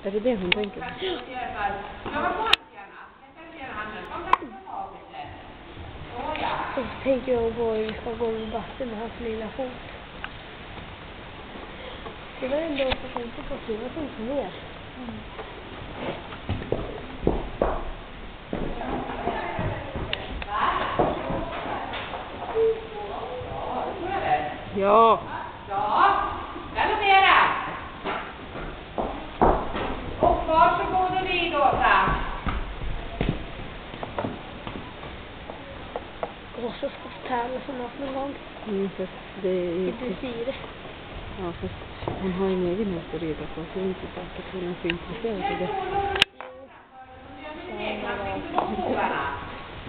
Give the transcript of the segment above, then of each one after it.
Är det det hon tänker? Så tänker jag på hur vi ska gå i vatten med hans lilla fot. Det var ändå så tänkte på att det var inte mer. Ja. Ja, där mera. Och varsågod och vid, Åsa. Åsa ska tävla som något någon gång. Fast det är I inte... dressyr. Ja, fast hon har en egen häst att rida på. Så det är inte säkert att hon är så intresserad av det.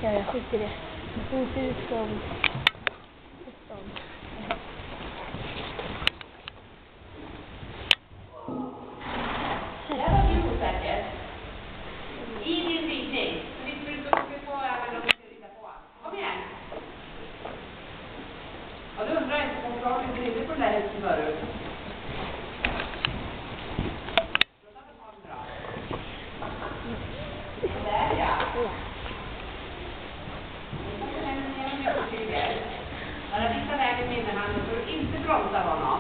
Ja, jag skiter i det. Hon ser ut som... Det var du osäker. I din ridning. Så vi skulle på även om du ska rida på. Kom igen. Ja, du undrar inte om jag inte rider på den där hästen förut. Där ja. När du visar vägen med innerhanden så du inte bromsar honom.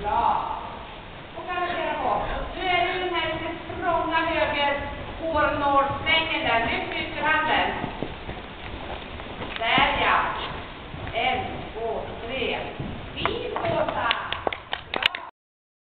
Bra. Och garantera på. Nu är det den här lite språnga höger hårnålsvängen där. Lyft ytterhanden.